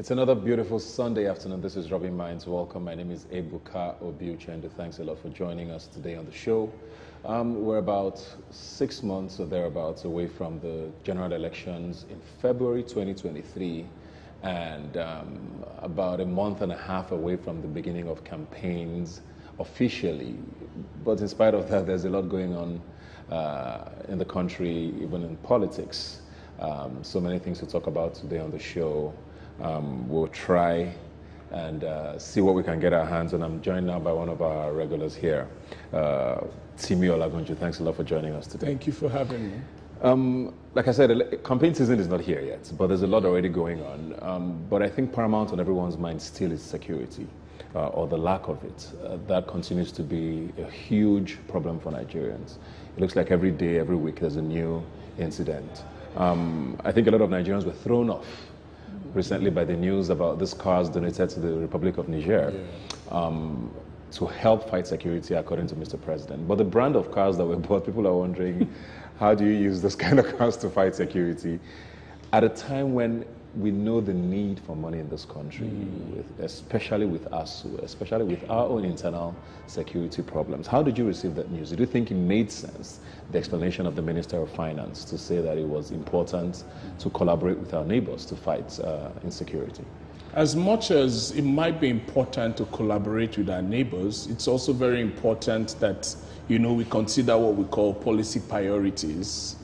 It's another beautiful Sunday afternoon. This is Rubbin Minds. Welcome. My name is Ebuka Obiuchendo. Thanks a lot for joining us today on the show. We're about 6 months or thereabouts away from the general elections in February 2023 and about a month and a half away from the beginning of campaigns officially. But in spite of that, there's a lot going on in the country, even in politics. So many things to talk about today on the show. We'll try and see what we can get our hands on. I'm joined now by one of our regulars here, Timi Olagunju. Thanks a lot for joining us today. Thank you for having me. Like I said, campaign season is not here yet, but there's a lot already going on. But I think paramount on everyone's mind still is security, or the lack of it. That continues to be a huge problem for Nigerians. It looks like every day, every week, there's a new incident. I think a lot of Nigerians were thrown off recently by the news about these cars donated to the Republic of Niger to help fight security, according to Mr. President. But the brand of cars that were bought, people are wondering, how do you use those kind of cars to fight security at a time when we know the need for money in this country, especially with our own internal security problems? How did you receive that news? Did you think it made sense, the explanation of the Minister of Finance, to say that it was important to collaborate with our neighbors to fight insecurity? As much as it might be important to collaborate with our neighbors, it's also very important that, we consider what we call policy priorities.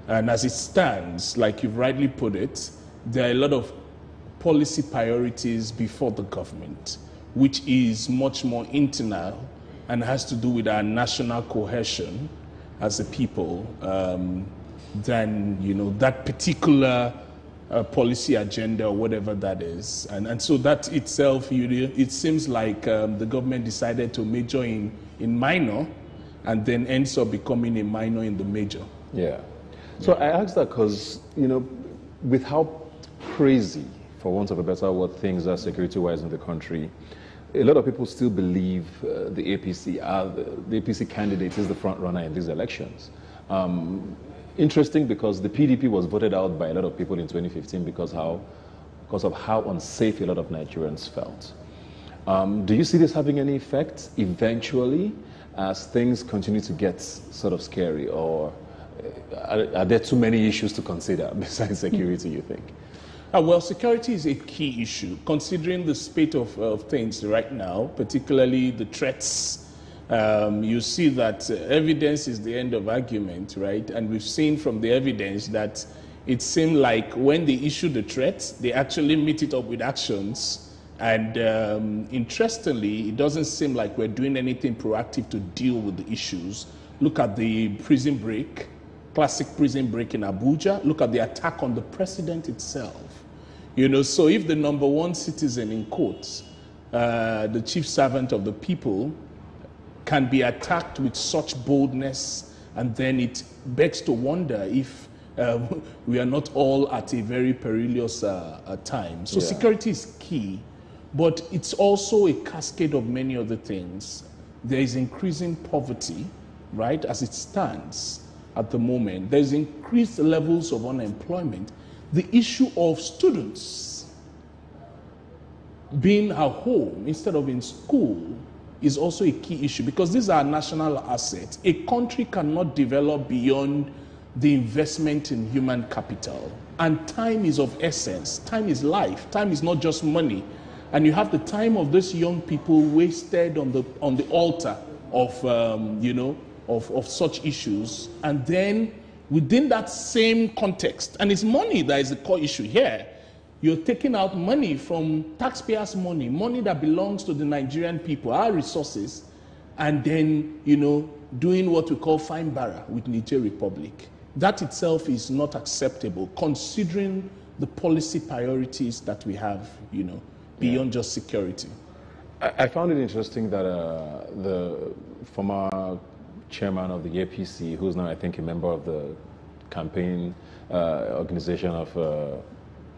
And as it stands, like you've rightly put it, there are a lot of policy priorities before the government, which is much more internal and has to do with our national cohesion as a people than, that particular policy agenda or whatever that is. And so that itself, it seems like the government decided to major in minor and then ends up becoming a minor in the major. Yeah. So I asked that because, with how crazy, for want of a better word, things are security-wise in the country, a lot of people still believe the APC candidate is the front runner in these elections. Interesting, because the PDP was voted out by a lot of people in 2015 because of how unsafe a lot of Nigerians felt. Do you see this having any effect eventually as things continue to get sort of scary, or are there too many issues to consider besides security, you think? Well, security is a key issue, considering the state of things right now, particularly the threats. You see that evidence is the end of argument, right? And we've seen from the evidence that it seemed like when they issue the threats, they actually meet it up with actions. And interestingly, it doesn't seem like we're doing anything proactive to deal with the issues. Look at the prison break, classic prison break in Abuja. Look at the attack on the president itself. So if the number one citizen, in quotes, the chief servant of the people, can be attacked with such boldness, and then it begs to wonder if we are not all at a very perilous time. So security is key, but it's also a cascade of many other things. There is increasing poverty, right, as it stands at the moment. There's increased levels of unemployment. The issue of students being at home instead of in school is also a key issue, because these are national assets. A country cannot develop beyond the investment in human capital. And time is of essence. Time is life. Time is not just money. And you have the time of these young people wasted on the altar of, of such issues. And then within that same context, and it's money that is the core issue here, you're taking out money from taxpayers' money that belongs to the Nigerian people, our resources, and then, doing what we call fine bara with Niger Republic. That itself is not acceptable, considering the policy priorities that we have, beyond just security. I found it interesting that the former chairman of the APC, who's now, I think, a member of the campaign organization of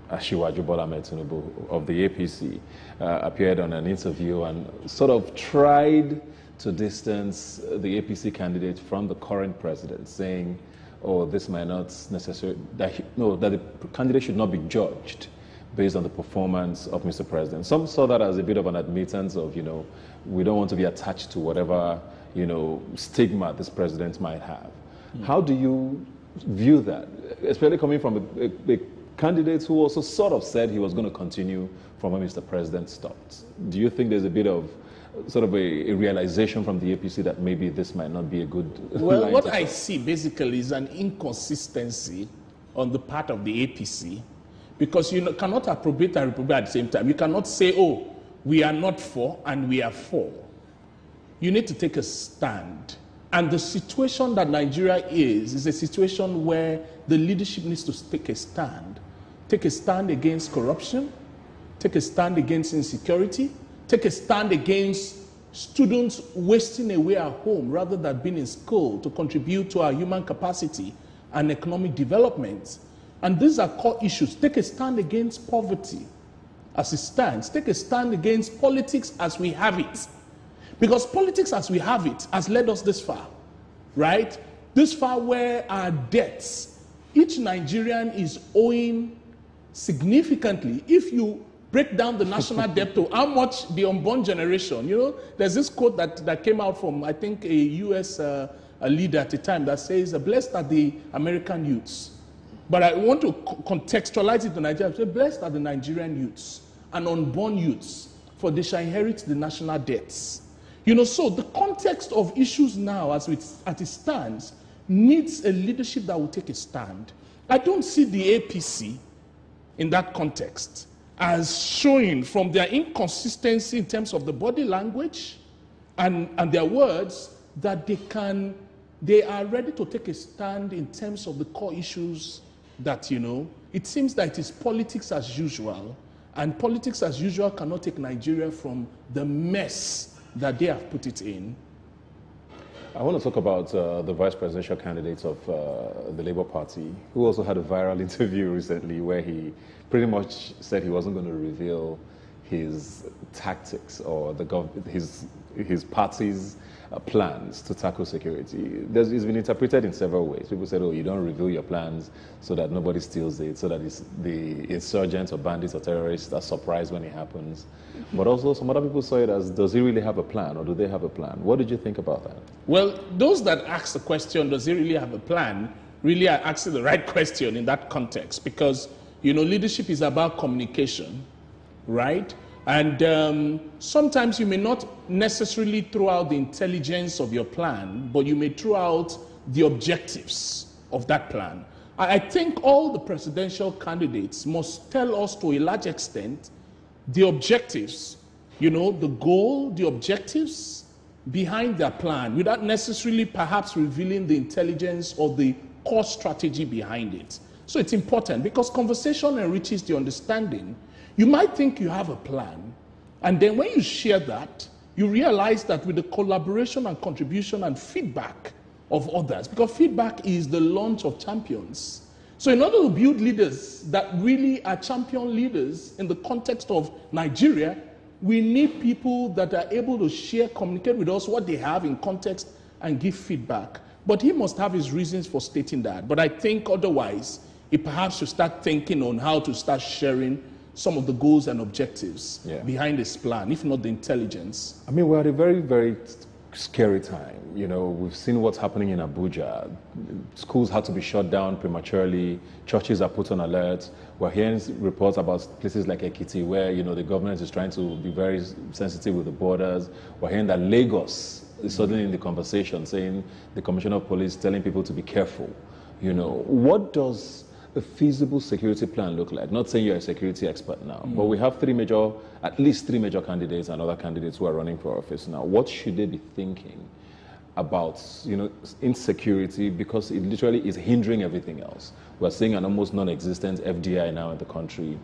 Asiwaju Bola Ahmed Tinubu of the APC, appeared on an interview and sort of tried to distance the APC candidate from the current president, saying, oh, this might not necessarily, that the candidate should not be judged based on the performance of Mr. President. Some saw that as a bit of an admittance of, we don't want to be attached to whatever, stigma this president might have. How do you view that, especially coming from a candidate who also sort of said he was going to continue from where Mr. President stopped? Do you think there's a bit of sort of a realization from the APC that maybe this might not be a good Well, what I see basically is an inconsistency on the part of the APC, because you cannot appropriate and reprobate at the same time. You cannot say, oh, we are not for and we are for. You need to take a stand. And the situation that Nigeria is a situation where the leadership needs to take a stand. Take a stand against corruption, take a stand against insecurity, take a stand against students wasting away at home rather than being in school to contribute to our human capacity and economic development. And these are core issues. Take a stand against poverty as it stands. Take a stand against politics as we have it. Because politics as we have it has led us this far, right? This far where our debts, each Nigerian is owing significantly. If you break down the national debt to how much the unborn generation, there's this quote that came out from, I think, a U.S. A leader at the time that says, blessed are the American youths. But I want to contextualize it to Nigeria. Say, blessed are the Nigerian youths and unborn youths, for they shall inherit the national debts. So the context of issues now as it stands needs a leadership that will take a stand. I don't see the APC in that context as showing from their inconsistency in terms of the body language and their words that they are ready to take a stand in terms of the core issues that, it seems that it is politics as usual, and politics as usual cannot take Nigeria from the mess that they have put it in. I want to talk about the vice presidential candidates of the Labour Party, who also had a viral interview recently where he pretty much said he wasn't going to reveal his tactics or his party's plans to tackle security. It's been interpreted in several ways. People said, oh, you don't reveal your plans so that nobody steals it, so that the insurgents or bandits or terrorists are surprised when it happens. But also some other people saw it as, does he really have a plan, or do they have a plan? What did you think about that? Well, those that ask the question, does he really have a plan, really are asking the right question in that context, because, leadership is about communication, right? And sometimes you may not necessarily throw out the intelligence of your plan, but you may throw out the objectives of that plan. I think all the presidential candidates must tell us to a large extent the objectives, the goal, the objectives behind their plan, without necessarily perhaps revealing the intelligence or the core strategy behind it. So it's important because conversation enriches the understanding. You might think you have a plan, and then when you share that, you realize that with the collaboration and contribution and feedback of others, because feedback is the launch of champions. So in order to build leaders that really are champion leaders in the context of Nigeria, we need people that are able to share, communicate with us what they have in context and give feedback. But he must have his reasons for stating that. But I think otherwise, he perhaps should start thinking on how to start sharing some of the goals and objectives behind his plan, if not the intelligence. I mean, we're at a very, very scary time. We've seen what's happening in Abuja. Schools had to be shut down prematurely. Churches are put on alert. We're hearing reports about places like Ekiti where, the government is trying to be very sensitive with the borders. We're hearing that Lagos is suddenly in the conversation, saying the Commissioner of Police telling people to be careful. What does a feasible security plan look like? Not saying you're a security expert now, but we have at least three major candidates and other candidates who are running for office now. What should they be thinking about, insecurity, because it literally is hindering everything else. We're seeing an almost non-existent FDI now in the country.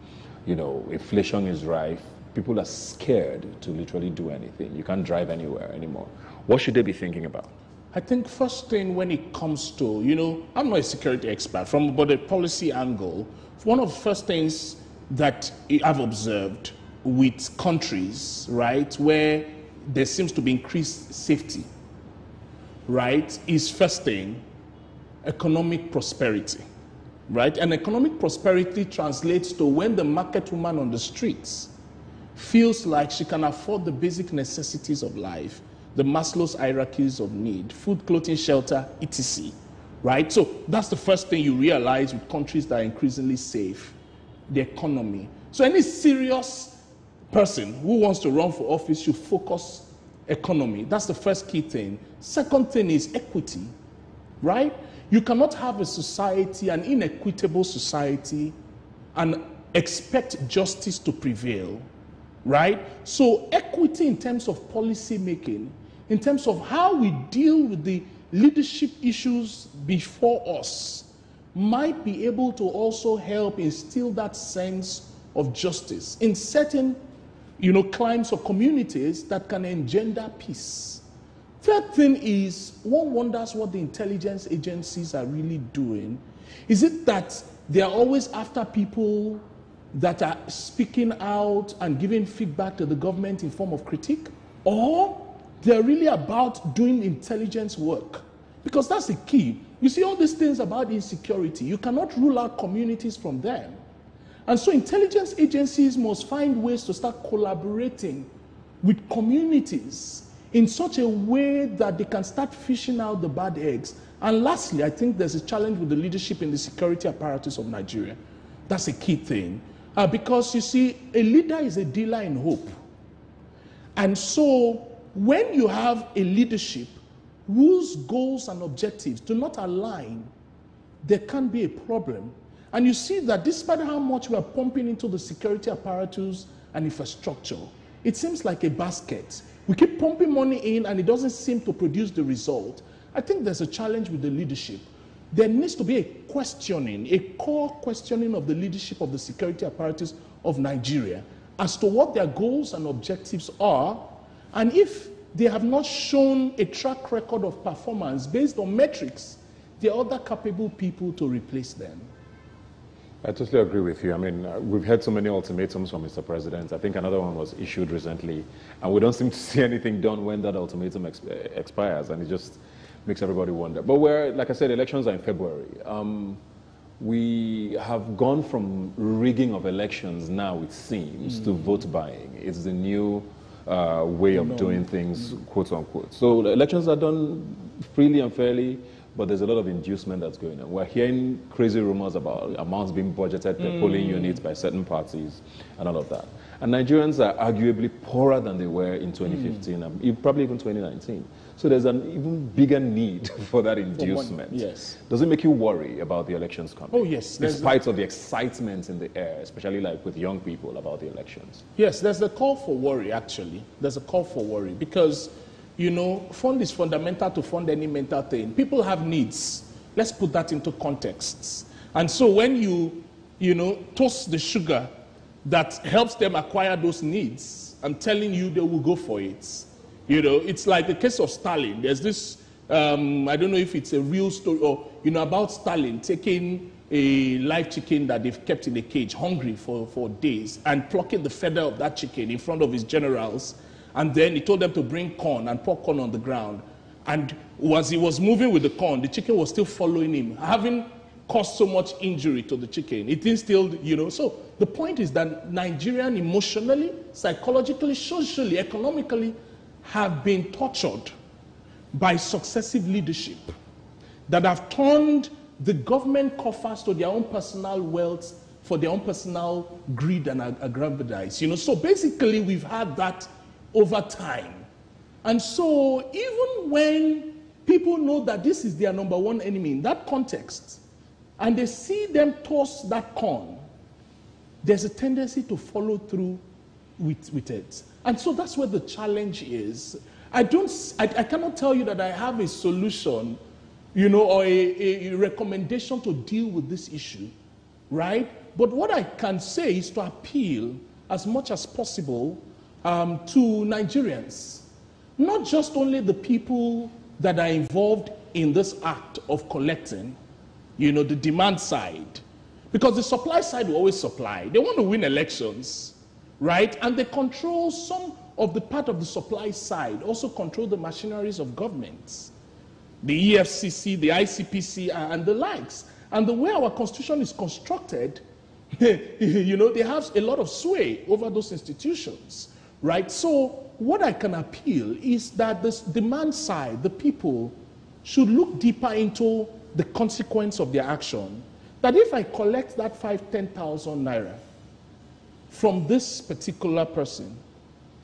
Inflation is rife. People are scared to literally do anything. You can't drive anywhere anymore. What should they be thinking about? I think first thing when it comes to, I'm not a security expert, but a policy angle, one of the first things that I've observed with countries, right, where there seems to be increased safety, right, is first thing, economic prosperity. right? And economic prosperity translates to when the market woman on the streets feels like she can afford the basic necessities of life, the Maslow's hierarchies of need, food, clothing, shelter, etc. Right? So that's the first thing you realize with countries that are increasingly safe, the economy. So any serious person who wants to run for office should focus economy. That's the first key thing. Second thing is equity, right? You cannot have a society, an inequitable society, and expect justice to prevail, right? So equity in terms of policy making, in terms of how we deal with the leadership issues before us, might be able to also help instill that sense of justice in certain, climes or communities that can engender peace. Third thing is, one wonders what the intelligence agencies are really doing. Is it that they are always after people that are speaking out and giving feedback to the government in form of critique? Or they're really about doing intelligence work? Because that's the key. You see all these things about insecurity, you cannot rule out communities from them. And so intelligence agencies must find ways to start collaborating with communities in such a way that they can start fishing out the bad eggs. And lastly, I think there's a challenge with the leadership in the security apparatus of Nigeria. That's a key thing. Because you see, a leader is a dealer in hope. And so when you have a leadership whose goals and objectives do not align, there can be a problem. And you see that despite how much we are pumping into the security apparatus and infrastructure, it seems like a basket. We keep pumping money in and it doesn't seem to produce the result. I think there's a challenge with the leadership. There needs to be a questioning, a core questioning of the leadership of the security apparatus of Nigeria as to what their goals and objectives are, and if they have not shown a track record of performance based on metrics, there are other capable people to replace them. I totally agree with you. I mean, we've had so many ultimatums from Mr. President. I think another one was issued recently, and we don't seem to see anything done when that ultimatum expires, and it just makes everybody wonder. But like I said, elections are in February. We have gone from rigging of elections now, it seems, to vote buying. It's the new way of doing things, quote unquote. So the elections are done freely and fairly, but there's a lot of inducement that's going on. We're hearing crazy rumors about amounts being budgeted per polling units by certain parties and all of that. And Nigerians are arguably poorer than they were in 2015, and probably even 2019. So there's an even bigger need for that inducement. Yes. Does it make you worry about the elections coming? Oh, yes. Despite of the excitement in the air, especially like with young people about the elections. Yes, there's the call for worry, actually. There's a call for worry because, fund is fundamental to fund any mental thing. People have needs. Let's put that into context. And so when you toast the sugar that helps them acquire those needs, I'm telling you, they will go for it. It's like the case of Stalin. There's this, I don't know if it's a real story, or, about Stalin taking a live chicken that they've kept in a cage, hungry for days, and plucking the feather of that chicken in front of his generals. And then he told them to bring corn and pour corn on the ground. And as he was moving with the corn, the chicken was still following him, having caused so much injury to the chicken. It instilled, So the point is that Nigerians emotionally, psychologically, socially, economically have been tortured by successive leadership that have turned the government coffers to their own personal wealth for their own personal greed and aggrandise. So basically we've had that over time. And so even when people know that this is their number one enemy in that context, and they see them toss that corn, there's a tendency to follow through with it. And so that's where the challenge is. I cannot tell you that I have a solution, or a recommendation to deal with this issue, right? But what I can say is to appeal as much as possible to Nigerians, not just only the people that are involved in this act of collecting, the demand side, because the supply side will always supply. They want to win elections, right? And they control some of the part of the supply side, also control the machineries of governments, the EFCC, the ICPC, and the likes. And the way our constitution is constructed, you know, they have a lot of sway over those institutions, right? So what I can appeal is that the demand side, the people, should look deeper into the consequence of their action. That if I collect that 10,000 naira from this particular person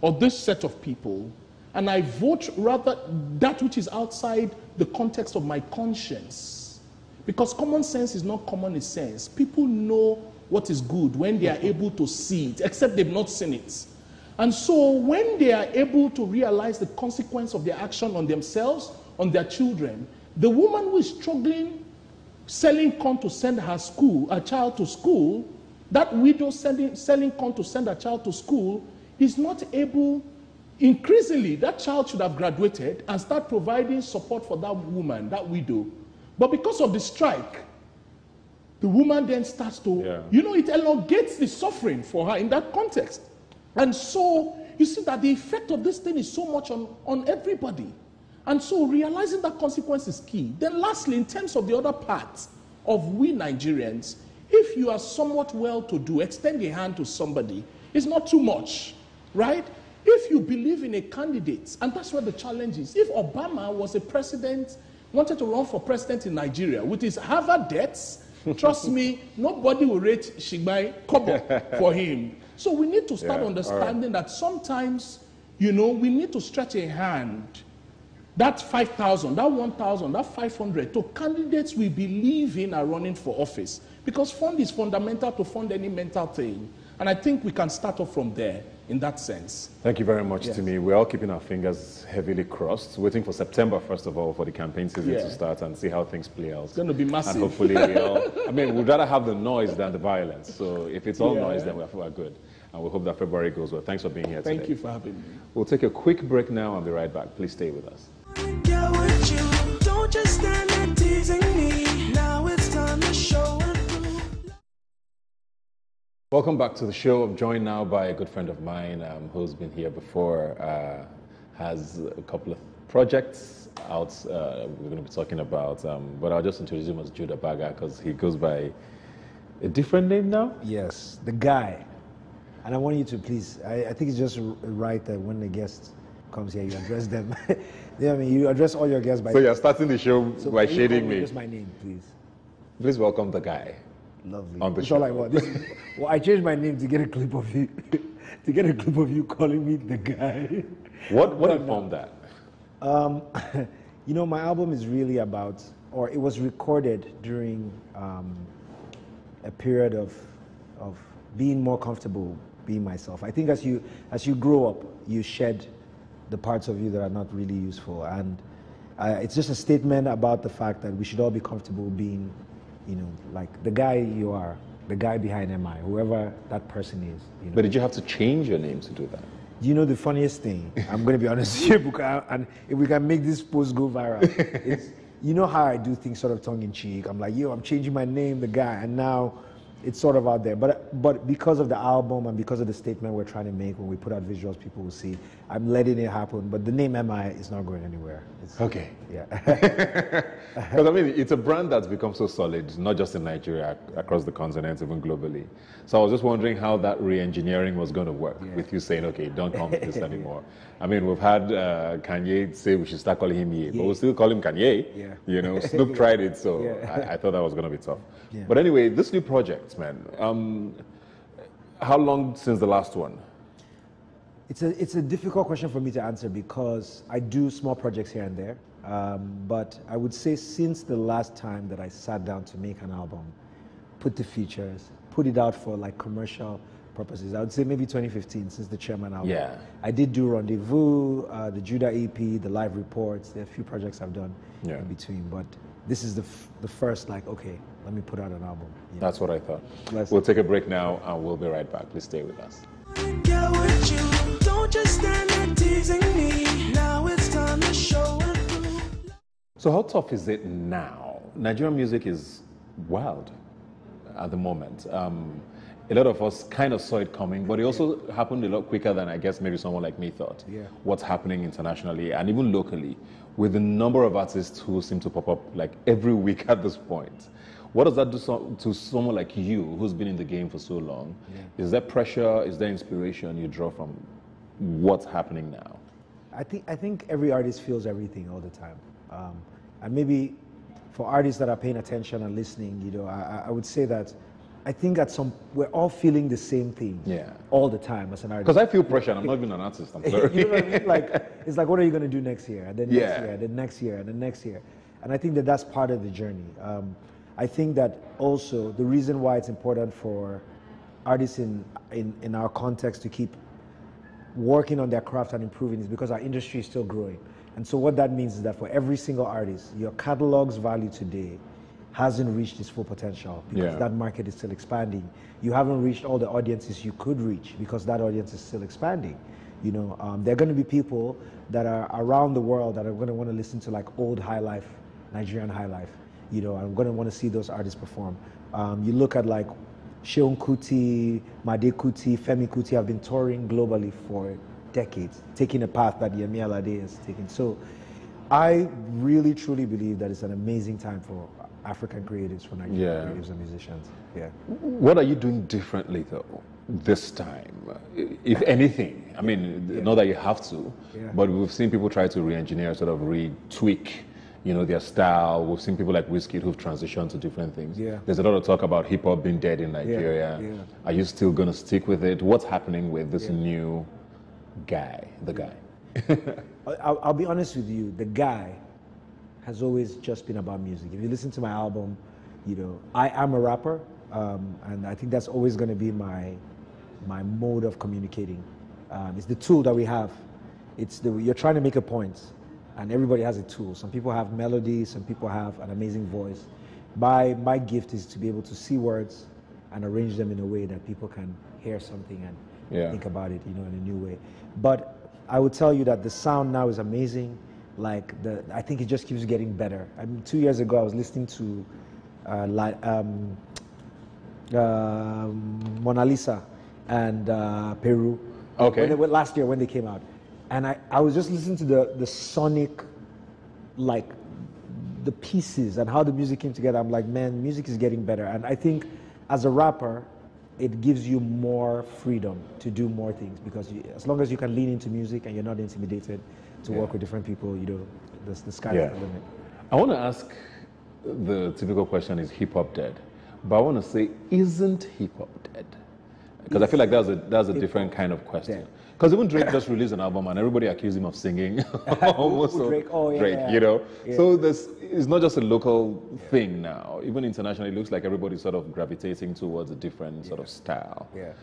or this set of people, and I vote rather that which is outside the context of my conscience, because common sense is not common sense. People know what is good when they are able to see it, except they've not seen it. And so when they are able to realize the consequence of their action on themselves, on their children, the woman who is struggling, selling corn to send her child to school, that widow selling corn to send her child to school, is not able, increasingly, that child should have graduated and start providing support for that woman, that widow. But because of the strike, the woman then starts to, you know, it elongates the suffering for her in that context. And so, you see that the effect of this thing is so much on everybody. And so, realizing that consequence is key. Then lastly, in terms of the other parts of we Nigerians, if you are somewhat well-to-do, extend a hand to somebody. It's not too much, right? If you believe in a candidate, and that's where the challenge is. If Obama was a president, wanted to run for president in Nigeria with his Harvard debts, trust me, nobody will rate Shigbai Kobo for him. So we need to start understanding that sometimes, you know, we need to stretch a hand, that 5,000, that 1,000, that 500, to candidates we believe in are running for office. Because fund is fundamental to fund any mental thing. And I think we can start off from there in that sense. Thank you very much, Timmy. We're all keeping our fingers heavily crossed, waiting for September, first of all, for the campaign season to start and see how things play out. It's going to be massive. And hopefully I mean, we'd rather have the noise than the violence. So if it's all noise, then we're good. And we hope that February goes well. Thanks for being here today. Thank you for having me. We'll take a quick break now and be right back. Please stay with us. Get with you. Don't just stand there teasing me. Now it's time to show and prove. Welcome back to the show. I'm joined now by a good friend of mine who's been here before, has a couple of projects out we're going to be talking about, but I'll just introduce him as Judah Baga because he goes by a different name now? Yes, the guy. And I want you to please, I think it's just right that when the guest comes here, you address them. Yeah, I mean, you address all your guests by So you're starting the show by shading me. Just my name, please. Please welcome the guy. Lovely. On the That's show. all I want. Well, I changed my name to get a clip of you, to get a clip of you calling me the guy. What informed that? You know, my album is really about, or it was recorded during a period of being more comfortable being myself. I think as you grow up, you shed the parts of you that are not really useful, and it's just a statement about the fact that we should all be comfortable being, you know, like the guy you are, the guy behind MI, whoever that person is. You know? But did you have to change your name to do that? You know the funniest thing, I'm going to be honest with you, and if we can make this post go viral, it's, you know how I do things sort of tongue-in-cheek. I'm like, yo, I'm changing my name, the guy, and now it's sort of out there. But because of the album and because of the statement we're trying to make, when we put out visuals, people will see, I'm letting it happen. But the name MI is not going anywhere. It's, okay. Yeah. Because I mean, it's a brand that's become so solid, not just in Nigeria, across the continent, even globally. So I was just wondering how that re-engineering was going to work with you saying, okay, don't call me this anymore. I mean, we've had Kanye say we should start calling him Ye, but we'll still call him Kanye. Yeah. You know, Snoop tried it, so I thought that was going to be tough. Yeah. But anyway, this new project, man, how long since the last one? It's a difficult question for me to answer because I do small projects here and there. But I would say since the last time that I sat down to make an album, put the features, put it out for like commercial purposes, I would say maybe 2015, since the Chairman album. Yeah. I did do Rendezvous, the Judah EP, the live reports. There are a few projects I've done in between, but this is the first, like, okay, let me put out an album. That's what I thought. We'll take a break now and we'll be right back. Please stay with us. Get with you. Don't just stand there teasing me. Now it's time to show and prove. So how tough is it now? Nigerian music is wild at the moment. A lot of us kind of saw it coming, but it also happened a lot quicker than I guess maybe someone like me thought. Yeah. What's happening internationally and even locally with the number of artists who seem to pop up like every week at this point. What does that do to someone like you who's been in the game for so long? Yeah. Is there pressure? Is there inspiration you draw from what's happening now? I think every artist feels everything all the time, and maybe for artists that are paying attention and listening, you know, I would say that I think we're all feeling the same thing. Yeah. All the time as an artist. Because I feel pressure. And I'm not even an artist. I'm sorry. You know what I mean? Like it's like, what are you going to do next year? And then next Yeah. year, and then next year, and then next year. And I think that that's part of the journey. I think that also the reason why it's important for artists in our context to keep working on their craft and improving is because our industry is still growing. And so what that means is that for every single artist, your catalog's value today hasn't reached its full potential because Yeah. that market is still expanding. You haven't reached all the audiences you could reach because that audience is still expanding. You know, there are going to be people that are around the world that are going to want to listen to like old high life, Nigerian high life. You know, I'm going to want to see those artists perform. You look at like Seun Kuti, Made Kuti, Femi Kuti have been touring globally for decades, taking a path that Yemi Alade has taken. So I really truly believe that it's an amazing time for African creatives, for Nigerian Yeah. creatives and musicians. Yeah. What are you doing differently though this time, if anything? I mean, not that you have to, Yeah. but we've seen people try to re-engineer, sort of retweak, you know, their style. We've seen people like Wizkid who've transitioned to different things. Yeah. There's a lot of talk about hip hop being dead in Nigeria. Yeah. Are you still going to stick with it? What's happening with this new guy, the guy? I'll be honest with you, the guy has always just been about music. If you listen to my album, you know, I am a rapper, and I think that's always going to be my mode of communicating. It's the tool that we have. You're trying to make a point, and everybody has a tool. Some people have melody, some people have an amazing voice. My gift is to be able to see words and arrange them in a way that people can hear something and Yeah. think about it, you know, in a new way. But I would tell you that the sound now is amazing. Like I think it just keeps getting better. I mean, 2 years ago I was listening to Mona Lisa and Peru. Okay. Last year when they came out, and I was just listening to the sonic, like the pieces and how the music came together. I'm like, man, music is getting better. And I think as a rapper, it gives you more freedom to do more things because as long as you can lean into music and you're not intimidated to work with different people, you know, the sky's the limit. I want to ask the typical question, is hip hop dead? But I want to say, isn't hip hop dead? Because I feel like that's a different kind of question. dead? Because even Drake just released an album and everybody accused him of singing almost Who, Drake? Oh, yeah, Drake, yeah. you know? Yeah. So it's not just a local thing now. Even internationally, it looks like everybody's sort of gravitating towards a different sort of style. Yeah.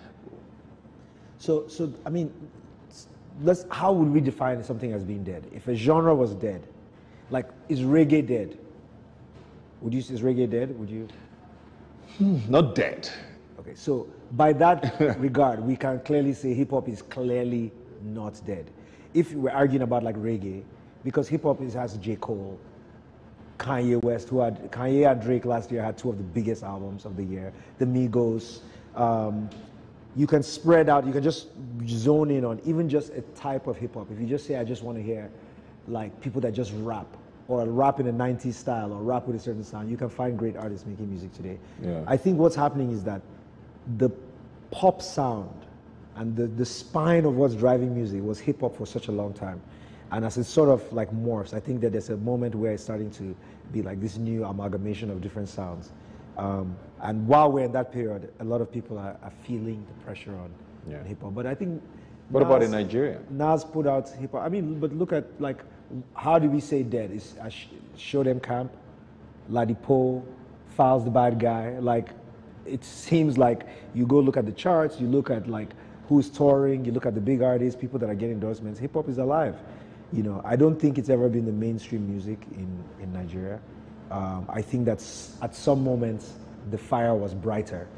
So I mean, how would we define something as being dead? If a genre was dead, like is reggae dead? Is reggae dead? Would you? Not dead. Okay, so by that regard, we can clearly say hip hop is clearly not dead. If we're arguing about like reggae, because hip hop has J. Cole, Kanye West, Kanye and Drake last year had two of the biggest albums of the year, the Migos. You can spread out, you can just zone in on even just a type of hip hop. If you just say, I just want to hear like people that just rap, or rap in a 90s style, or rap with a certain sound, you can find great artists making music today. Yeah. I think what's happening is that the pop sound and the spine of what's driving music was hip hop for such a long time. And as it sort of like morphs, I think that there's a moment where it's starting to be like this new amalgamation of different sounds. And while we're in that period, a lot of people are feeling the pressure on hip hop. But I think What about in Nigeria? Nas put out hip hop. I mean, but look at like, how do we say dead? Is Show Them Camp, Ladipo, Files the Bad Guy. Like, it seems like you go look at the charts, you look at like who's touring, you look at the big artists, people that are getting endorsements. Hip hop is alive. You know, I don't think it's ever been the mainstream music in Nigeria. I think that's at some moments the fire was brighter.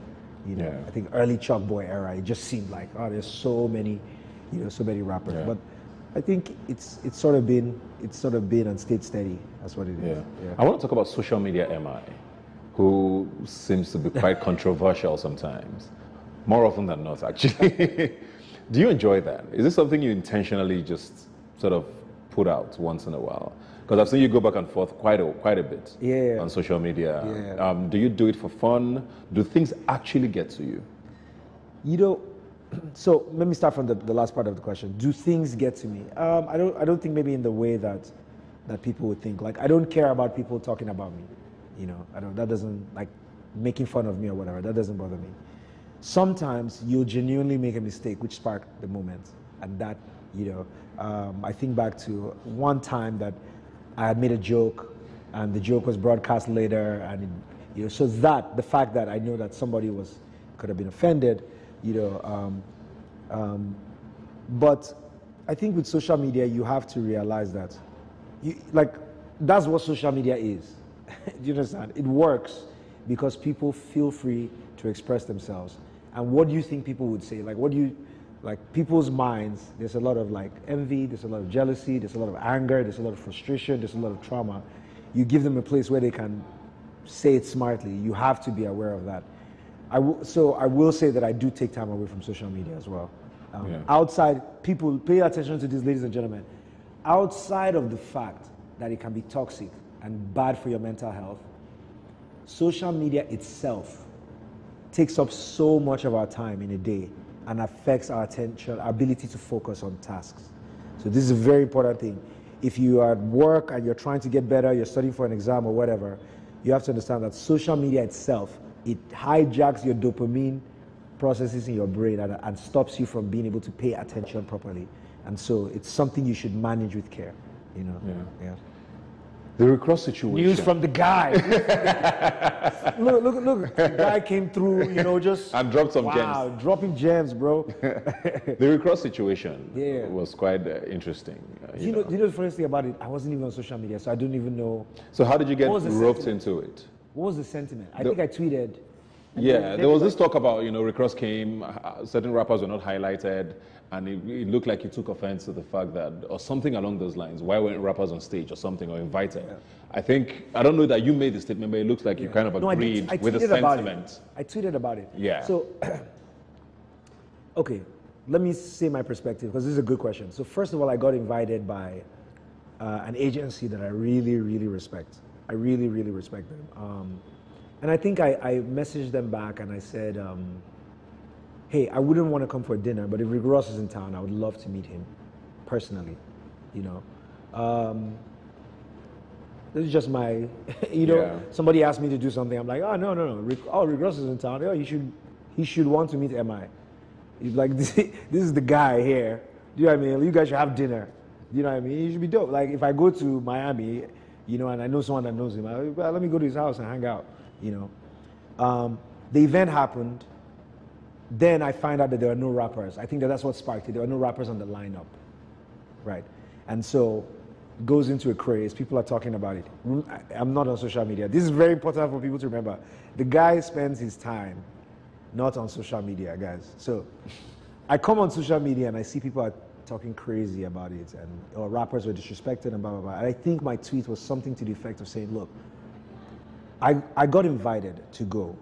You know, I think early Chalk Boy era, it just seemed like, oh, there's so many, you know, so many rappers. But I think it's sort of been and stayed steady. That's what it is. I want to talk about social media MI, who seems to be quite controversial sometimes, more often than not, actually. Do you enjoy that? Is this something you intentionally just sort of put out once in a while? Because I've seen you go back and forth quite a bit Yeah. on social media. Yeah. Do you do it for fun? Do things actually get to you? You know, so let me start from the last part of the question. Do things get to me? I don't think maybe in the way that people would think. Like, I don't care about people talking about me. You know, that doesn't, like, making fun of me or whatever, that doesn't bother me. Sometimes you'll genuinely make a mistake which sparked the moment. And that, you know, I think back to one time that I had made a joke and the joke was broadcast later, and it, you know, so that the fact that I know that somebody could have been offended, you know, but I think with social media you have to realize that, that's what social media is. Do you understand? It works because people feel free to express themselves. And what do you think people would say? Like people's minds, there's a lot of like envy, there's a lot of jealousy, there's a lot of anger, there's a lot of frustration, there's a lot of trauma. You give them a place where they can say it smartly. You have to be aware of that. So I will say that I do take time away from social media as well. Outside, people pay attention to this, ladies and gentlemen. Outside of the fact that it can be toxic and bad for your mental health, social media itself takes up so much of our time in a day and affects our attention, our ability to focus on tasks. So this is a very important thing. If you are at work and you're trying to get better, you're studying for an exam or whatever, you have to understand that social media itself, it hijacks your dopamine processes in your brain and stops you from being able to pay attention properly. And so it's something you should manage with care, you know. Yeah. The recross situation. News from the guy. look. The guy came through, you know, just... And dropped some gems. Wow, dropping gems, bro. The recross situation was quite interesting. You know the funniest thing about it? I wasn't even on social media, so I don't even know... So how did you get What was the roped sentiment? into it? What was the sentiment? I think I tweeted... Yeah, there was this talk about, you know, recross came, certain rappers were not highlighted, and it looked like you took offense to the fact that, or something along those lines, why weren't rappers on stage or something, or invited? Yeah. I don't know that you made the statement, but it looks like you kind of agreed with the sentiment. I tweeted about it. Yeah. So, okay, let me say my perspective, because this is a good question. So first of all, I got invited by an agency that I really, really respect. I really, really respect them. And I think I messaged them back and I said, hey, I wouldn't want to come for dinner, but if Rick Ross is in town, I would love to meet him personally, you know. This is just my, you know, somebody asked me to do something, I'm like, oh, no. Rick Ross is in town. Oh, he should want to meet MI. He's like, this is the guy here. Do you know what I mean? You guys should have dinner. You know what I mean? He should be dope. Like, if I go to Miami, you know, and I know someone that knows him, well, let me go to his house and hang out. You know, the event happened. Then I find out that there are no rappers. I think that's what sparked it. There are no rappers on the lineup, right? And so it goes into a craze. People are talking about it. I'm not on social media. This is very important for people to remember. The guy spends his time not on social media, guys. So I come on social media and I see people are talking crazy about it, or rappers were disrespected and blah, blah, blah. And I think my tweet was something to the effect of saying, look, I got invited to go,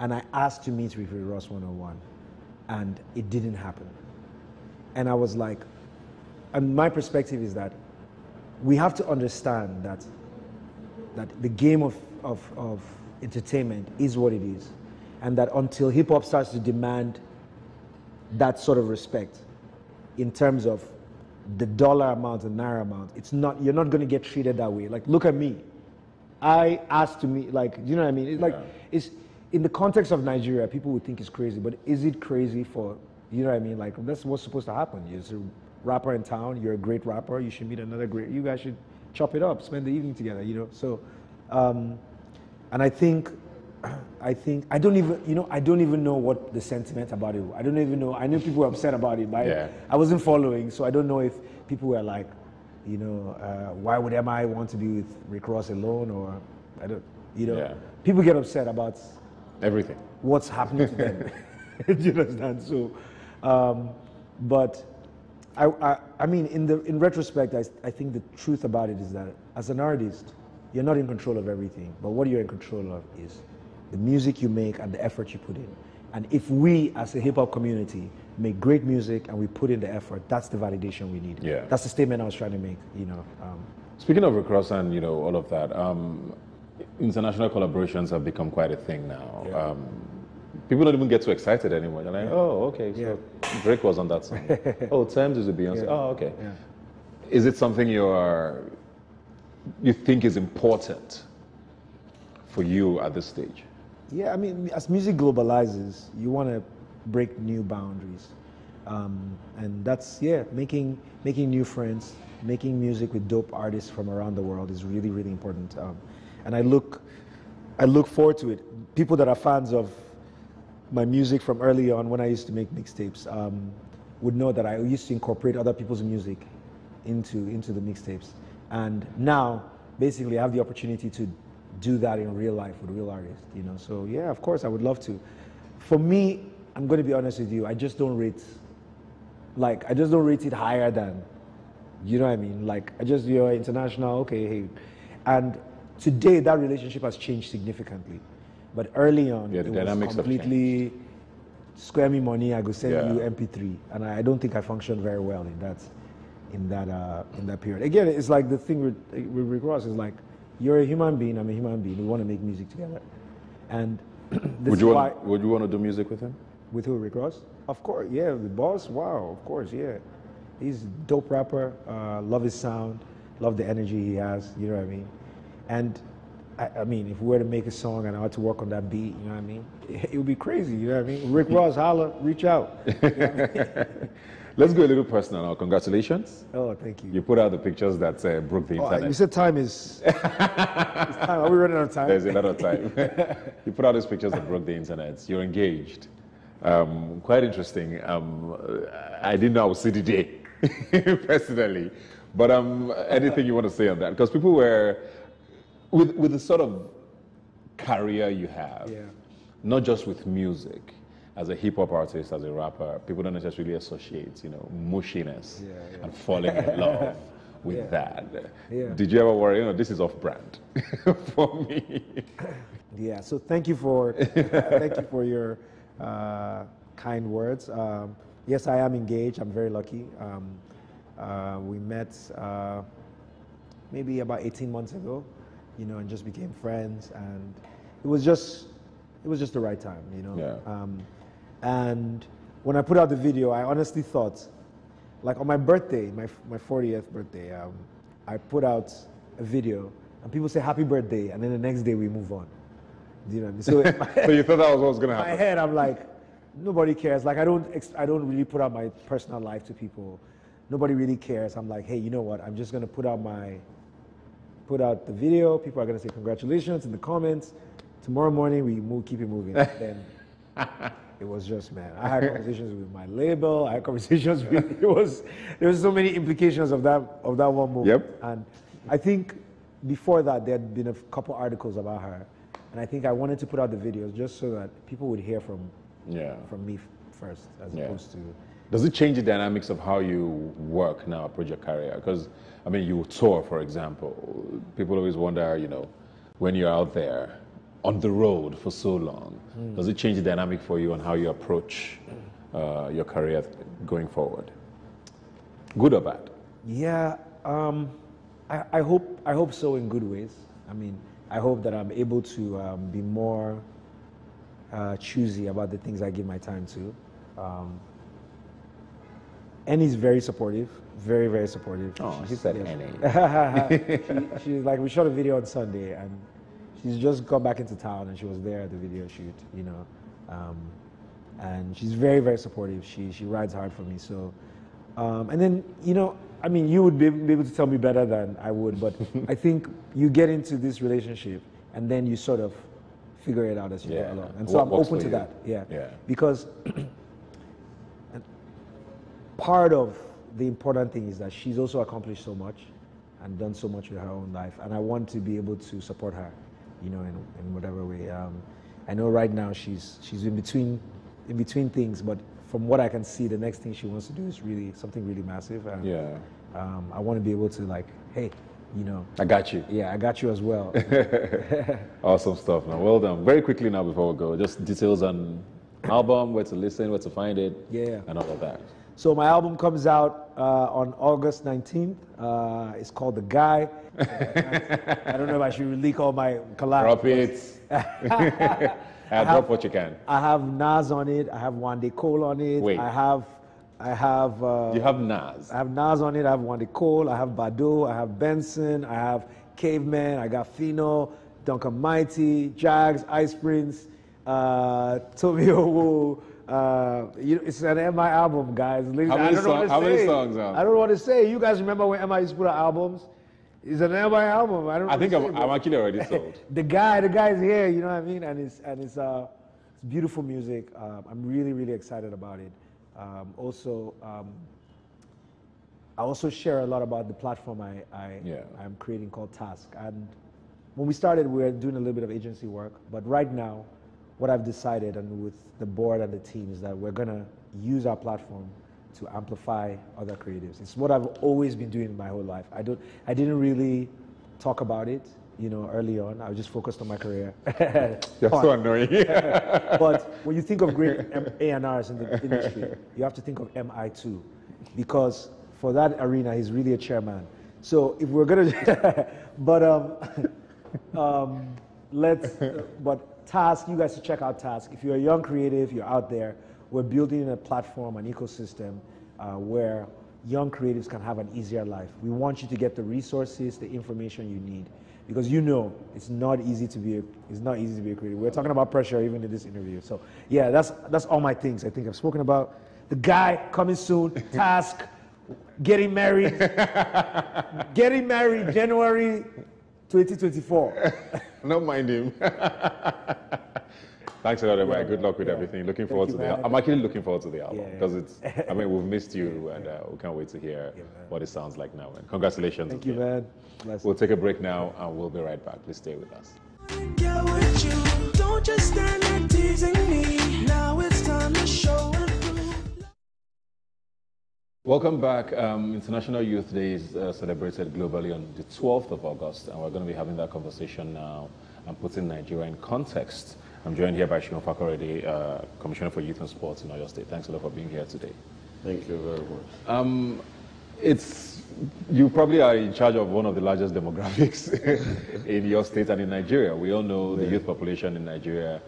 and I asked to meet with Ross 101, and it didn't happen. And I was like, and my perspective is that we have to understand that the game of entertainment is what it is, and that until hip hop starts to demand that sort of respect in terms of the dollar amount and naira amount, you're not going to get treated that way. Like, look at me. I asked to meet, like, you know what I mean? It's like, it's in the context of Nigeria, people would think it's crazy, but is it crazy for, you know what I mean? Like, that's what's supposed to happen. You're a rapper in town, you're a great rapper, you should meet another great, you guys should chop it up, spend the evening together, you know? So, and I think, I don't even know what the sentiment about it was. I don't even know, I know people were upset about it, but I wasn't following, so I don't know if people were like, you know, why would MI want to be with Rick Ross alone, or I don't, you know, people get upset about everything, what's happening to them. Do you understand? So, but I mean, in retrospect, I think the truth about it is that as an artist, you're not in control of everything, but what you're in control of is the music you make and the effort you put in. And if we, as a hip-hop community, make great music and we put in the effort, that's the validation we need. Yeah. That's the statement I was trying to make, you know. Speaking of Rick Ross and all of that, international collaborations have become quite a thing now. Yeah. People don't even get too excited anymore. They're like, oh, okay, so Drake was on that song. Oh, Thames is a Beyonce. Yeah. Oh, okay. Yeah. Is it something you think is important for you at this stage? Yeah, I mean, as music globalizes, you want to break new boundaries, and that's making new friends, making music with dope artists from around the world is really, really important. And I look forward to it. People that are fans of my music from early on, when I used to make mixtapes, would know that I used to incorporate other people's music into the mixtapes. And now, basically, I have the opportunity to do that in real life with real artists. So yeah, of course, I would love to. For me, I'm going to be honest with you. I just don't rate it higher than, you know what I mean? Like, you're international, okay, hey. And today, that relationship has changed significantly. But early on, the it was dynamics have completely square me money, I go send you MP3. And I don't think I functioned very well in that period. Again, it's like the thing with Rick Ross is like, you're a human being, I'm a human being. We want to make music together. And would you want to do music with him? With who, Rick Ross? Of course, yeah. The boss, wow, of course, yeah. He's a dope rapper. Love his sound. Love the energy he has. You know what I mean? And I mean, if we were to make a song and I had to work on that beat, you know what I mean? It would be crazy. You know what I mean? Rick Ross, holla, reach out. You know what I mean? Let's go a little personal now. Congratulations. Oh, thank you. You put out the pictures that broke the internet. You said time is. It's time. Are we running out of time? There's a lot of time. You put out these pictures that broke the internet. You're engaged. Quite interesting. I didn't know I would see the day, personally. But anything you want to say on that? Because people were, with the sort of career you have, not just with music, as a hip hop artist, as a rapper, people don't necessarily associate, mushiness and falling in love with that. Yeah. Did you ever worry, this is off-brand for me? Yeah. So thank you for your kind words. Yes, I am engaged. I'm very lucky. We met maybe about 18 months ago, and just became friends, and it was just the right time, Yeah. And when I put out the video, I honestly thought, like on my birthday, my 40th birthday, I put out a video, and people say happy birthday, and then the next day we move on. Do you know what I mean? So, so you thought that was what was going to happen? In my head, I'm like, nobody cares. Like I don't really put out my personal life to people. Nobody really cares. I'm like, hey, you know what? I'm just gonna put out the video. People are gonna say congratulations in the comments. Tomorrow morning we keep it moving. Then it was just, man. I had conversations with my label. I had conversations with there was so many implications of that one movie. Yep. And I think before that there had been a couple articles about her, and I think I wanted to put out the videos just so that people would hear from me first, as opposed to. Does it change the dynamics of how you work now, approach your career? Because, I mean, you tour, for example. People always wonder, when you're out there on the road for so long, does it change the dynamic for you on how you approach your career going forward? Good or bad? Yeah, I hope so in good ways. I mean, I hope that I'm able to be more choosy about the things I give my time to. Annie's very supportive, very, very supportive. Oh, she said Annie. She's like, we shot a video on Sunday, and she's just got back into town, and she was there at the video shoot, and she's very, very supportive. She rides hard for me. So, and then, I mean, you would be able to tell me better than I would, but I think you get into this relationship, and then you sort of figure it out as you go along. And so I'm open to that, because part of the important thing is that she's also accomplished so much and done so much with her own life, and I want to be able to support her, in whatever way. I know right now she's in between things, but from what I can see, the next thing she wants to do is really something really massive. And, I want to be able to like, hey, I got you. Yeah, I got you as well. Awesome stuff, man. Well done. Very quickly now before we go, just details on album, where to listen, where to find it, and all of that. So my album comes out on August 19th. It's called The Guy. I don't know if I should leak all my collabs. Drop it. Drop what you can. I have Nas on it. I have Wande Cole on it. Wait. I have. You have Nas. I have Nas on it. I have Wande Cole. I have Bado. I have Benson. I have Caveman. I got Fino, Duncan Mighty, Jags, Ice Prince, Tommy Owo. It's an MI album, guys. How many songs are? I don't know what to say. You guys remember when MI used to put out albums? It's an MI album. I think I'm actually already sold. the guy's here. You know what I mean? And it's beautiful music. I'm really excited about it. I also share a lot about the platform I'm creating called Task. And when we started, we were doing a little bit of agency work. But right now, what I've decided, and with the board and the team, is that we're going to use our platform to amplify other creatives. It's what I've always been doing my whole life. I didn't really talk about it, early on. I was just focused on my career. You're so annoying. But when you think of great A&Rs in the industry, you have to think of MI too, because for that arena, he's really a chairman. So if we're gonna, but Task, you guys should check out Task. If you're a young creative, you're out there, we're building a platform, an ecosystem where young creatives can have an easier life. We want you to get the resources, the information you need, because it's not easy to be a creative. We're talking about pressure even in this interview. So yeah, that's all my things I think I've spoken about. The Guy coming soon, Task, getting married January 2024. Don't mind him. Thanks a lot, Emma. Good luck with everything. Looking forward to the album. I'm actually looking forward to the album because we've missed you and we can't wait to hear what it sounds like now. And congratulations. Thank you, man. We'll take a break now and we'll be right back. Please stay with us. Get with you. Don't just stand there teasing me. Now it's time to show it through. Welcome back. International Youth Day is celebrated globally on the 12th of August, and we're going to be having that conversation now and putting Nigeria in context. I'm joined here by Shimon Fakorede, Commissioner for Youth and Sports in Oyo State. Thanks a lot for being here today. Thank you very much. You probably are in charge of one of the largest demographics in your state and in Nigeria. We all know the youth population in Nigeria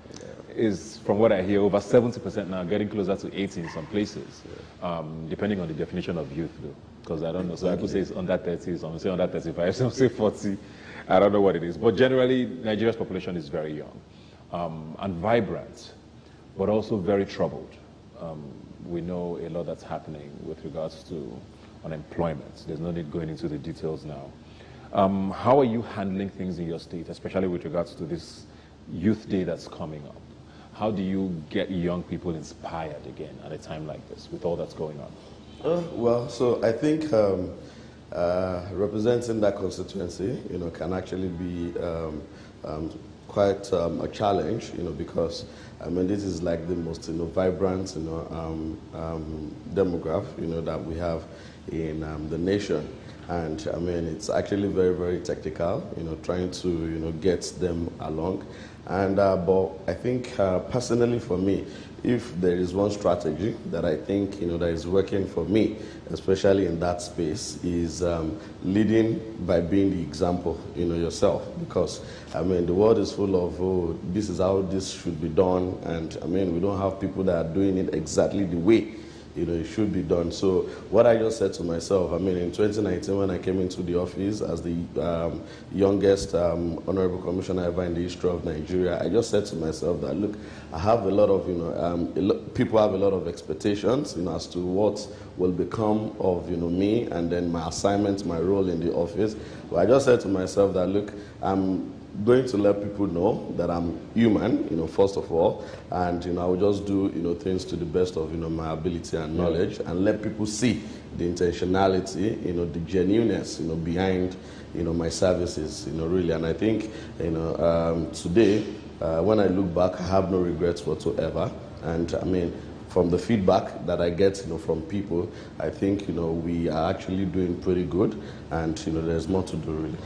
is, from what I hear, over 70% now, getting closer to 80 in some places, depending on the definition of youth, though. Because I don't know. So I could say it's under 30, some say under 35, some say 40. I don't know what it is. But generally, Nigeria's population is very young and vibrant, but also very troubled. We know a lot that's happening with regards to unemployment. There's no need going into the details now. How are you handling things in your state, especially with regards to this Youth Day that's coming up? How do you get young people inspired again at a time like this with all that's going on? So I think representing that constituency, can actually be quite a challenge, because this is like the most vibrant demographic that we have in the nation. And it's actually very, very technical, trying to get them along. And but I think personally for me, if there is one strategy that I think that is working for me, especially in that space, is leading by being the example, yourself. Because the world is full of this is how this should be done, and we don't have people that are doing it exactly the way it should be done. So what I just said to myself, in 2019 when I came into the office as the youngest honorable commissioner ever in the history of Nigeria, I just said to myself that, look, I have a lot of, people have a lot of expectations, as to what will become of, me, and then my assignment, my role in the office. But I just said to myself that, look, I'm going to let people know that I'm human, first of all, and I will just do things to the best of my ability and knowledge, and let people see the intentionality, the genuineness, behind my services, really. And I think today, when I look back, I have no regrets whatsoever. And from the feedback that I get from people, I think we are actually doing pretty good, and there's more to do, really.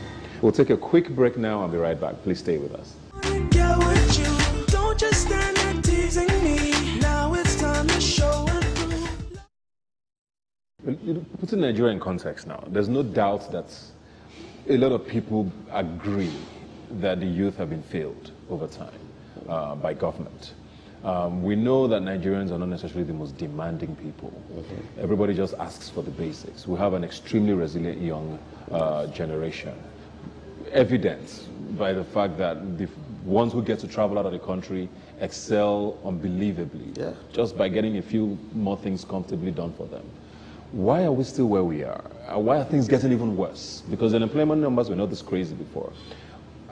We'll take a quick break now and be right back. Please stay with us. Get with you. Don't just stand there teasing me. Now it's time to show it. putting Nigeria in context now, there's no doubt that a lot of people agree that the youth have been failed over time by government. We know that Nigerians are not necessarily the most demanding people. Everybody just asks for the basics. We have an extremely resilient young generation, evidenced by the fact that the ones who get to travel out of the country excel unbelievably, just by getting a few more things comfortably done for them. Why are we still where we are? Why are things getting even worse? Because the unemployment numbers were not this crazy before.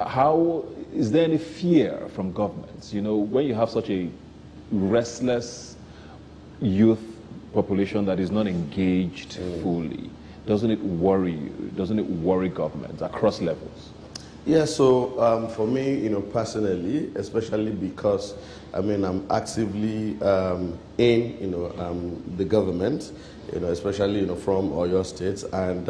How is there any fear from governments? You know, when you have such a restless youth population that is not engaged fully, doesn't it worry you? Doesn't it worry governments across levels? Yeah, so for me, you know, personally, especially because, I mean, I'm actively in, you know, the government, you know, especially, you know, from Oyo State, and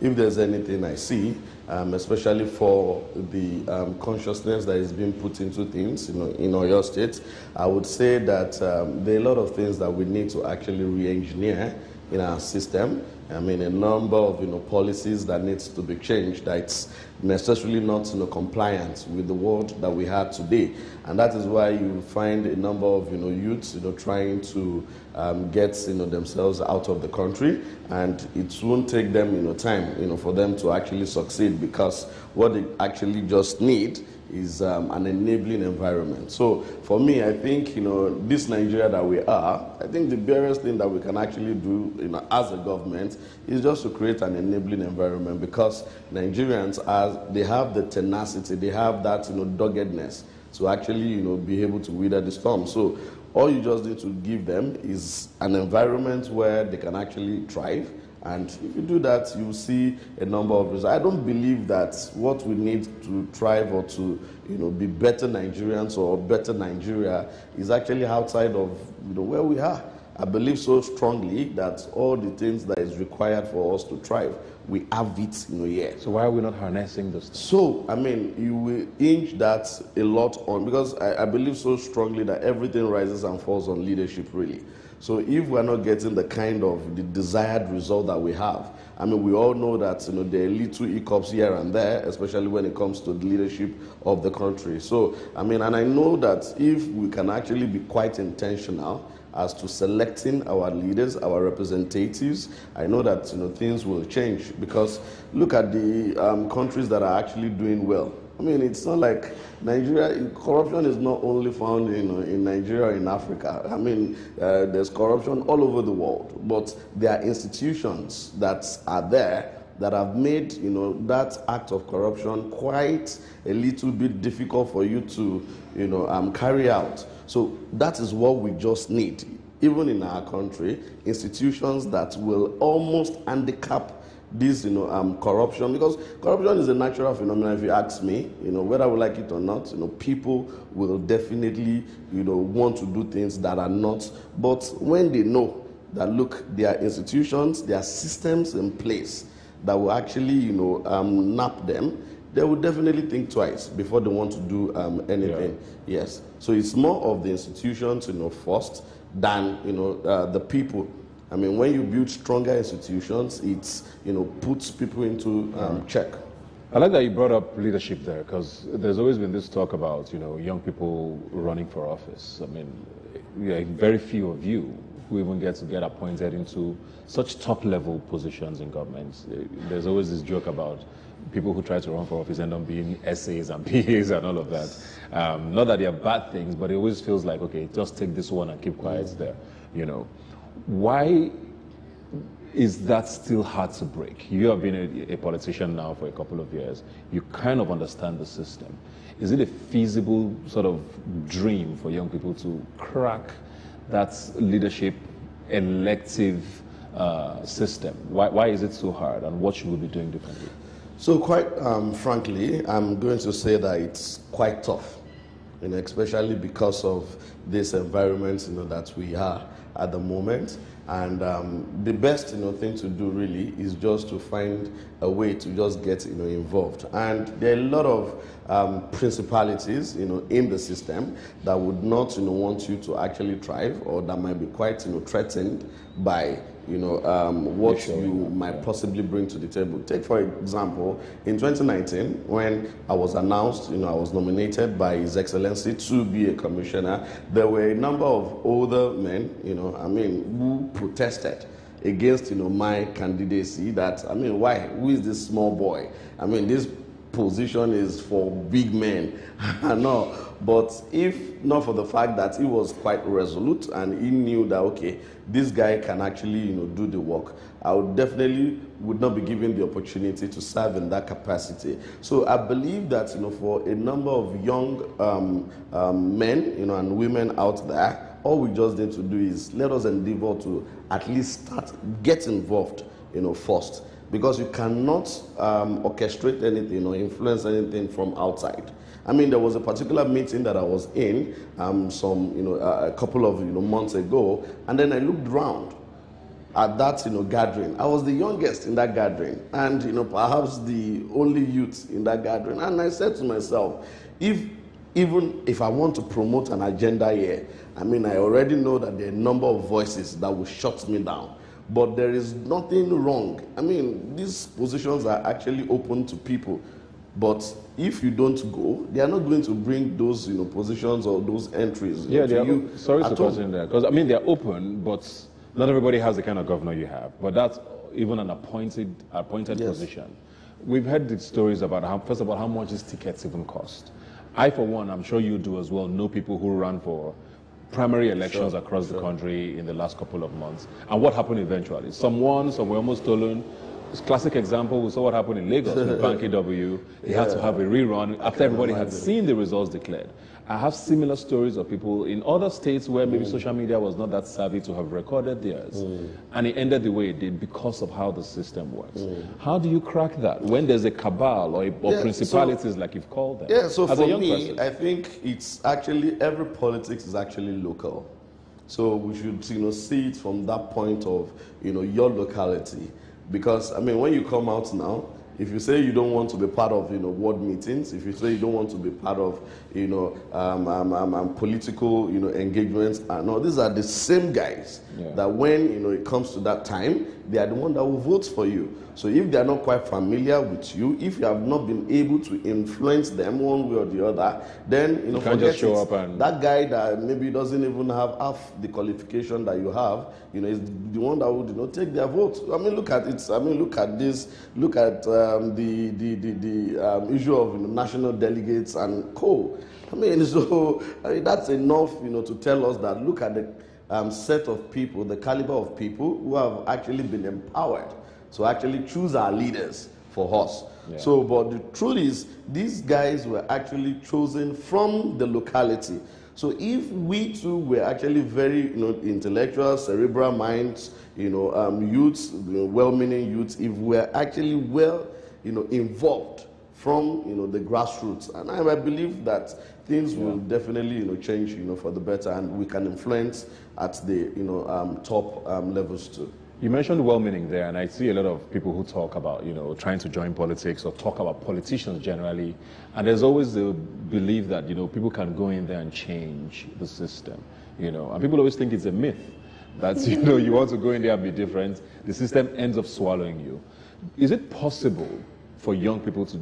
if there's anything I see, especially for the consciousness that is being put into things, you know, in Oyo State, I would say that there are a lot of things that we need to actually re-engineer in our system. I mean, a number of, you know, policies that needs to be changed that's necessarily not, you know, compliant with the world that we have today. And that is why you find a number of, you know, youths, you know, trying to get, you know, themselves out of the country, and it won't take them, you know, time, you know, for them to actually succeed, because what they actually just need is an enabling environment. So for me, I think, you know, this Nigeria that we are, I think the barest thing that we can actually do, you know, as a government is just to create an enabling environment, because Nigerians, they have the tenacity, they have that, you know, doggedness to actually, you know, be able to weather the storm. So all you just need to give them is an environment where they can actually thrive. And if you do that, you will see a number of results. I don't believe that what we need to thrive or to, you know, be better Nigerians or better Nigeria is actually outside of, you know, where we are. I believe so strongly that all the things that is required for us to thrive, we have it, you know, here. So why are we not harnessing this? So, I mean, you will hinge that a lot on, because I believe so strongly that everything rises and falls on leadership, really. So if we're not getting the kind of the desired result that we have, I mean, we all know that, you know, there are little hiccups here and there, especially when it comes to the leadership of the country. So, I mean, and I know that if we can actually be quite intentional as to selecting our leaders, our representatives, I know that, you know, things will change. Because look at the countries that are actually doing well. I mean, it's not like Nigeria, corruption is not only found in Nigeria or in Africa. I mean, there's corruption all over the world, but there are institutions that are there that have made, you know, that act of corruption quite a little bit difficult for you to, you know, carry out. So that is what we just need, even in our country, institutions that will almost handicap this, you know, corruption, because corruption is a natural phenomenon. If you ask me, you know, whether we like it or not, you know, people will definitely, you know, want to do things that are not. But when they know that, look, there are institutions, there are systems in place that will actually, you know, nap them, they will definitely think twice before they want to do anything. Yeah. Yes. So it's more of the institutions, you know, first than, you know, the people. I mean, when you build stronger institutions, it's, you know, puts people into check. I like that you brought up leadership there, because there's always been this talk about, you know, young people running for office. I mean, yeah, very few of you who even get to get appointed into such top-level positions in government. There's always this joke about people who try to run for office end up being SAs and PAs and all of that. Not that they are bad things, but it always feels like, okay, just take this one and keep quiet there, you know. Why is that still hard to break? You have been a politician now for a couple of years. You kind of understand the system. Is it a feasible sort of dream for young people to crack that leadership elective system? Why is it so hard, and what should we be doing differently? So quite frankly, I'm going to say that it's quite tough, you know, especially because of this environment, you know, that we are at the moment. And the best, you know, thing to do really is just to find a way to just get, you know, involved. And there are a lot of principalities, you know, in the system that would not, you know, want you to actually thrive, or that might be quite, you know, threatened by what you might possibly bring to the table. Take, for example, in 2019, when I was announced, I was nominated by His Excellency to be a commissioner, there were a number of older men, who protested against, my candidacy. That, why? Who is this small boy? This position is for big men. No, but if not for the fact that he was quite resolute and he knew that, okay, this guy can actually, do the work, I would definitely would not be given the opportunity to serve in that capacity. So I believe that, for a number of young men, and women out there, all we just need to do is let us endeavor to at least get involved, first. Because you cannot orchestrate anything or influence anything from outside. There was a particular meeting that I was in a couple of months ago, and then I looked around at that gathering. I was the youngest in that gathering, and perhaps the only youth in that gathering. And I said to myself, even if I want to promote an agenda here, I already know that there are a number of voices that will shut me down. But there is nothing wrong. These positions are actually open to people. But if you don't go, they are not going to bring those positions or those entries. Yeah, to you. Sorry to question there, because they're open, but not everybody has the kind of governor you have. But that's even an appointed Yes. position. We've heard the stories about how much these tickets even cost. I, for one, I'm sure you do as well, know people who ran for primary elections across the country in the last couple of months. And what happened eventually? Some won, some were almost stolen. This classic example, we saw what happened in Lagos with Banky W. They had to have a rerun after everybody had seen the results declared. I have similar stories of people in other states where maybe social media was not that savvy to have recorded theirs. And it ended the way it did because of how the system works. How do you crack that when there's a cabal or principalities like you've called them? Yeah, so as for a young me, person? I think it's actually, every politics is actually local. So we should, see it from that point of, your locality. Because, when you come out now, if you say you don't want to be part of, ward meetings, if you say you don't want to be part of, political, engagements, no, these are the same guys that when, it comes to that time, they are the one that will vote for you. So if they are not quite familiar with you, if you have not been able to influence them one way or the other, then, you can't just show up and... That guy that maybe doesn't even have half the qualification that you have, is the one that would, take their vote. Look at it. Look at this. Look at the issue of national delegates and co. That's enough, to tell us that look at the set of people, the caliber of people who have actually been empowered to actually choose our leaders for us. Yeah. So, but the truth is, these guys were actually chosen from the locality. So if we too were actually very, intellectual, cerebral minds, youths, well-meaning youths, if we're actually well, involved from, the grassroots, and I believe that things will definitely, change, for the better, and we can influence at the, top levels too. You mentioned well-meaning there, and I see a lot of people who talk about, trying to join politics or talk about politicians generally, and there's always the belief that, people can go in there and change the system, and people always think it's a myth that, you want to go in there and be different, the system ends up swallowing you. Is it possible for young people to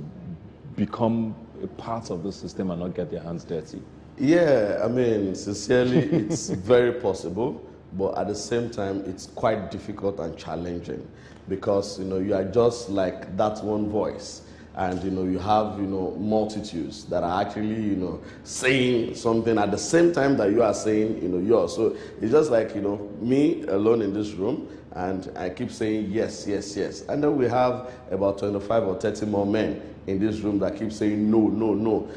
become a part of the system and not get their hands dirty? Yeah, sincerely, it's very possible. But at the same time, it's quite difficult and challenging because, you are just like that one voice. And, you have, multitudes that are actually, saying something at the same time that you are saying, yours. So it's just like, me alone in this room, and I keep saying yes, yes, yes. And then we have about 25 or 30 more men in this room that keep saying no, no, no.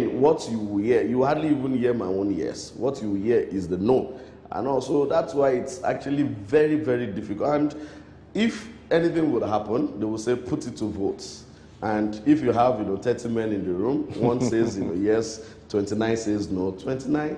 What you hear, you hardly even hear my own yes. What you hear is the no. And also, that's why it's actually very, very difficult. And if anything would happen, they will say, put it to votes. And if you have, 30 men in the room, one says, yes, 29 says no. 29,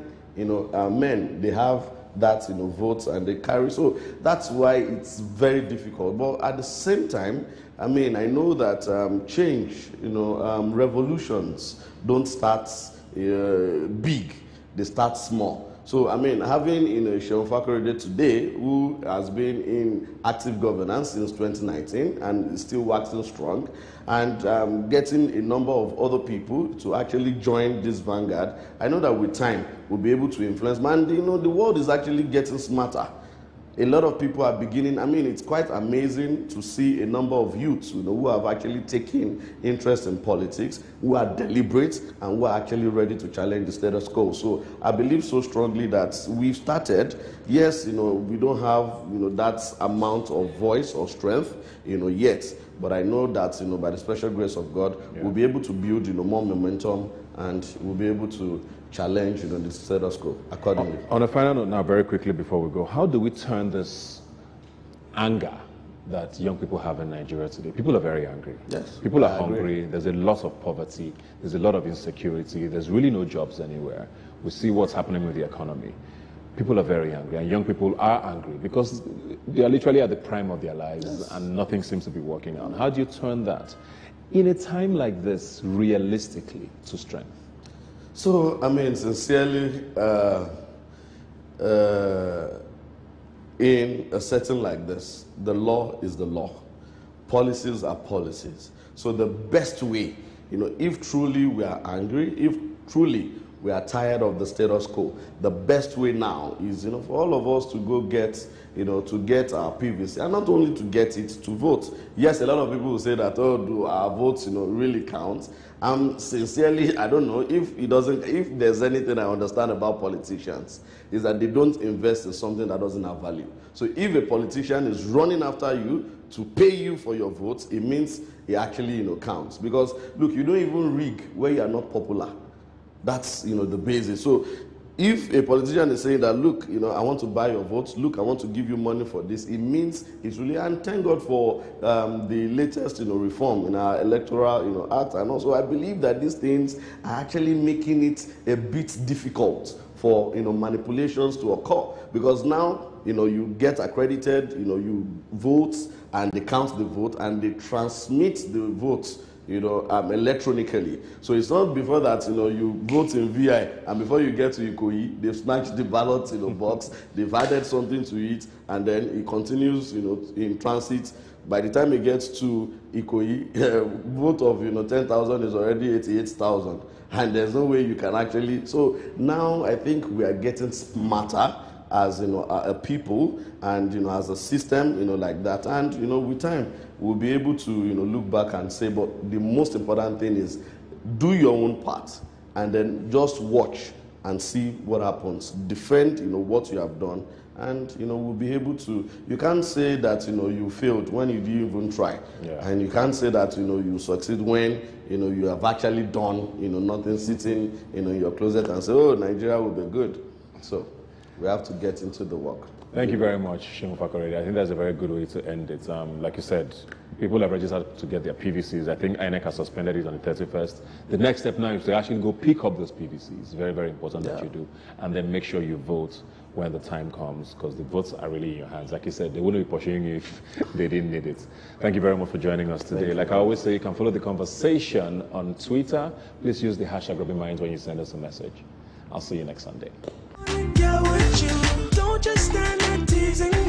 men, they have that, votes and they carry. So that's why it's very difficult. But at the same time, I know that change, revolutions don't start big. They start small. So, I mean, having Seun Fakorede today, who has been in active governance since 2019 and is still waxing strong, and getting a number of other people to actually join this vanguard, I know that with time we'll be able to influence. Man, the world is actually getting smarter. A lot of people are beginning, I mean, it's quite amazing to see a number of youths, who have actually taken interest in politics, who are deliberate, and who are actually ready to challenge the status quo. So I believe so strongly that we've started. Yes, we don't have, that amount of voice or strength, yet. But I know that, by the special grace of God, we'll be able to build, more momentum, and we'll be able to challenge, the status quo accordingly. On a final note now, very quickly before we go, how do we turn this anger that young people have in Nigeria today? People are very angry. Yes, people are hungry. There's a lot of poverty. There's a lot of insecurity. There's really no jobs anywhere. We see what's happening with the economy. People are very angry, and young people are angry because they are literally at the prime of their lives, and nothing seems to be working out. How do you turn that in a time like this realistically to strength? So, I mean, sincerely, in a setting like this, the law is the law. Policies are policies. So the best way, if truly we are angry, if truly we are tired of the status quo, the best way now is, for all of us to go get, to get our PVC, and not only to get it, to vote. Yes, a lot of people will say that, oh, do our votes, really count? Sincerely, I don't know if there's anything I understand about politicians, is that they don't invest in something that doesn't have value. So if a politician is running after you to pay you for your votes, it means it actually, counts. Because, look, you don't even rig where you are not popular. That's, the basis. So if a politician is saying that, look, I want to buy your votes, look, I want to give you money for this, it means it's really, and thank God for the latest, reform in our electoral, act. And also I believe that these things are actually making it a bit difficult for, manipulations to occur. Because now, you get accredited, you vote, and they count the vote, and they transmit the votes, electronically. So it's not before that, you vote in VI, and before you get to Ikoyi, they've snatched the ballot, box, they've added something to it, and then it continues, in transit. By the time it gets to Ikoyi, vote of, 10,000 is already 88,000. And there's no way you can actually, so now I think we are getting smarter as a people, and as a system, like that, and with time we'll be able to look back and say, but the most important thing is do your own part, and then just watch and see what happens. Defend what you have done, and we'll be able to. You can't say that you failed when you didn't even try, and you can't say that you succeed when you have actually done nothing, sitting in your closet and say, oh, Nigeria will be good. So we have to get into the work. Thank you very much, Seun Fakorede. I think that's a very good way to end it. Like you said, people have registered to get their PVCs. I think INEC has suspended it on the 31st. The next step now is to actually go pick up those PVCs. It's very, very important that you do. And then make sure you vote when the time comes, because the votes are really in your hands. Like you said, they wouldn't be pursuing you if they didn't need it. Thank you very much for joining us today. Like I always say, you can follow the conversation on Twitter. Please use the hashtag #RubbinMinds when you send us a message. I'll see you next Sunday. Get with you. Don't just stand there teasing